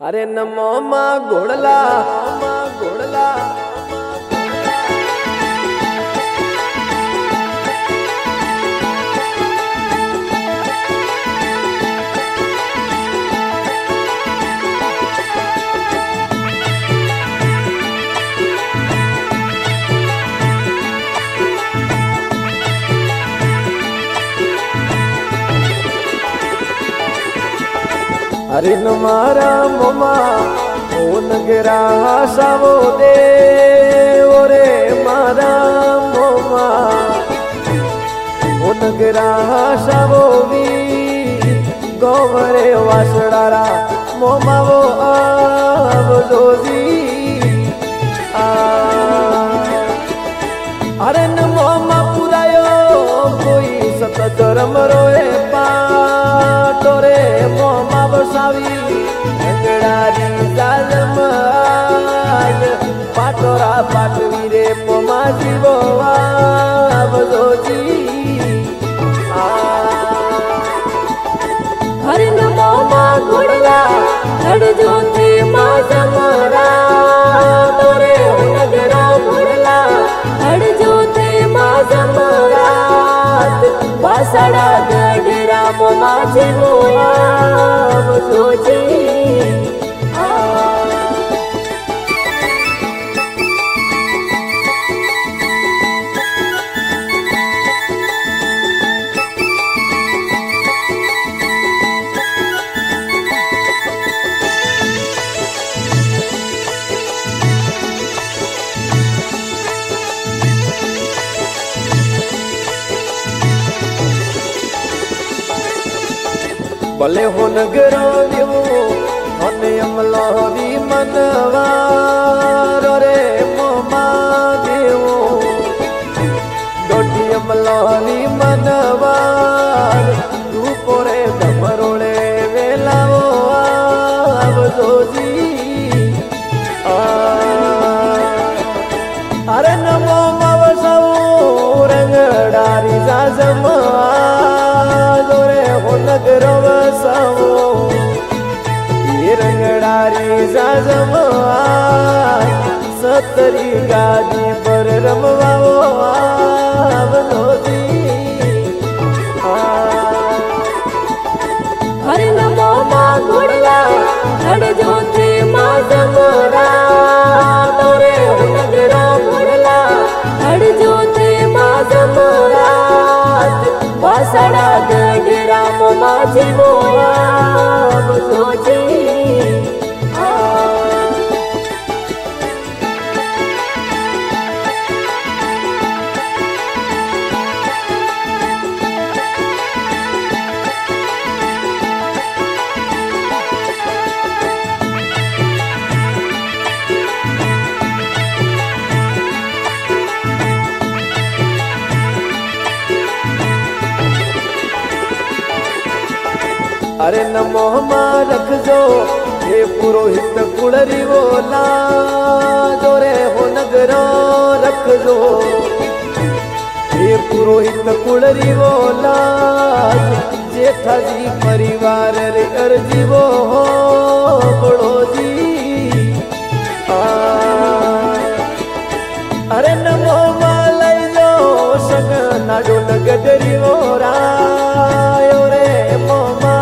अरे नमो माँ घोड़ला माँ घोड़ला अरे नमारा मोमा ओ नगरा सावो दे ओरे मारा मोमा ओ नगरा सावो वी गोवरे वासड़ारा मोमा वो आव जोजी अरे न मोमा पुरायो कोई सत धर्म रोए पाटोरे मोमा बसावी अंगड़ारी जालम पाटोरा पाटवी रे मोमा जीवो आवजोजी हर न मोमा घोड़ला हर जोते माँ जमरा तोरे नगरा घोड़ला हर जोते माँ जमरा बासड़ा गडरा मोमा जीवो आवजोजी भले हो नगरो देवो मन अमलोरी मनवारो रे मोमा देवो डोटी अमलोरी मनवार रूपोरे धमरोड़े वेलाओ आवजोजी अरे नमो मवसवो रंगडारी जाजमा दोरे हो नगरो वसावो ये रंगडारी जाजमा सतरी गादी पर रमवाओ आवजोजी हर न मोमा घोड़ला हर जोते माँ जमरा तोरे नगरा घोड़ला हर जोते माँ जमरा बासड़ा गडरा मोमा जीवो आवजोजी अरे नमो मा रखजो हे पुरोहित कुड़री बोला जोरे हो नगरो रखजो हे पुरोहित कुड़री बोला जेठा जी परिवार रे अर्जी वो हो बड़ो जी अरे नमो मा लई लो संग नाडो नगडरी वो रायो रे मोमा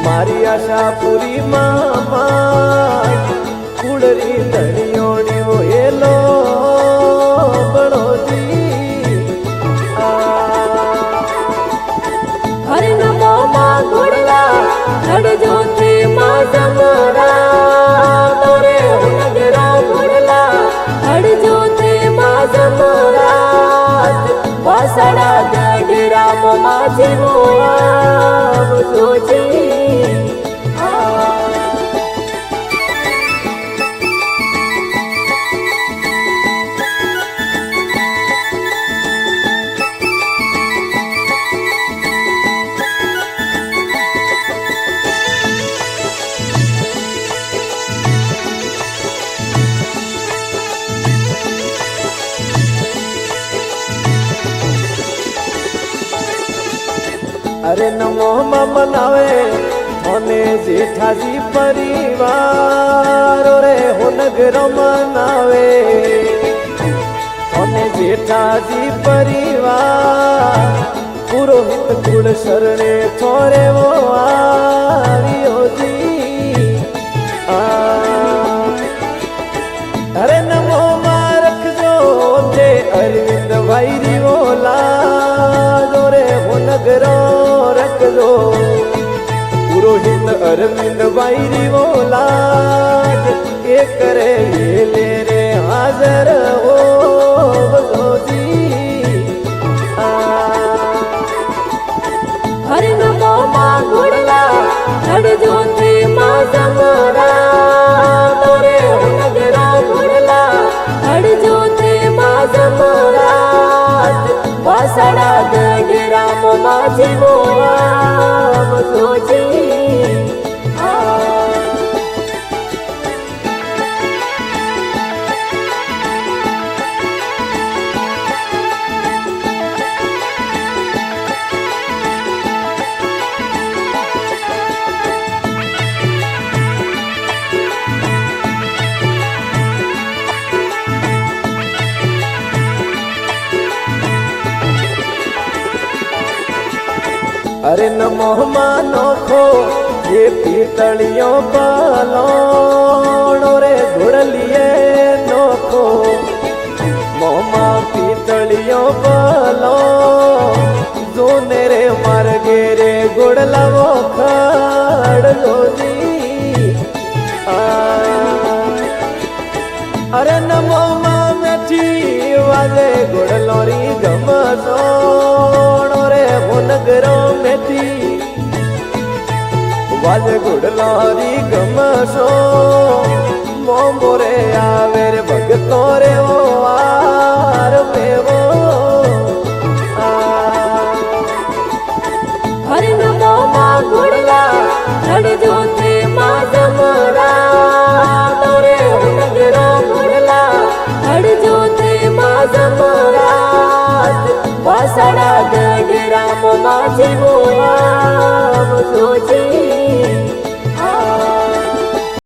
मारी आशा पूरी मामा कुड़री धड़ियोड़ी वो येलो बड़ो जी हर न मोमा घोड़ला हर जोते माँ जमरा तोरे नगरा घोड़ला हर जोते माँ जमरा बासड़ा गडरा मोमा जीवो आवजोजी अरे नमो मनावे મોને જેઠાજી પરિવાર રે હો નગર મનાવે મોને જેઠાજી પરિવાર પુરોહિત કુળ શરણે થોરે વો આવ્યો જી અરે નમો માં રખજો તે અરવિંદ ભાઈ રીઓલા રે હો નગરો રખજો પુરોહિત અરવિંદ ભાઈ રીઓલા એ કરે લે રે હાજર હો બસોજી હર નમો માં ઘોડલા હડજો તે માં જમરા તોરે નગરો ઘોડલા હડજો તે માં જમરા વાસડા ગજરામ માં જીવોયા બસોજી અરે નમો માનો ખો ये पीतलियों पालोणो रे घोड़लिए नोखो मोमा पीतलियों पालो जोने रे मार्गे रे घोड़ला वो खड़लो जी अरे नमो माँ मेठी वाले घोड़लोरी गमसोणो रे वो नगरो मेठी वाज गुडलारी गमसो मोरे आवे रे भगतो रे वो आर में वो हर नमो माँ गुड़ला हर जोते माँ जमरा तोरे नगरो गुड़ला हर जोते माँ जमरा वासड़ा गडराम माँ जीवोया सोच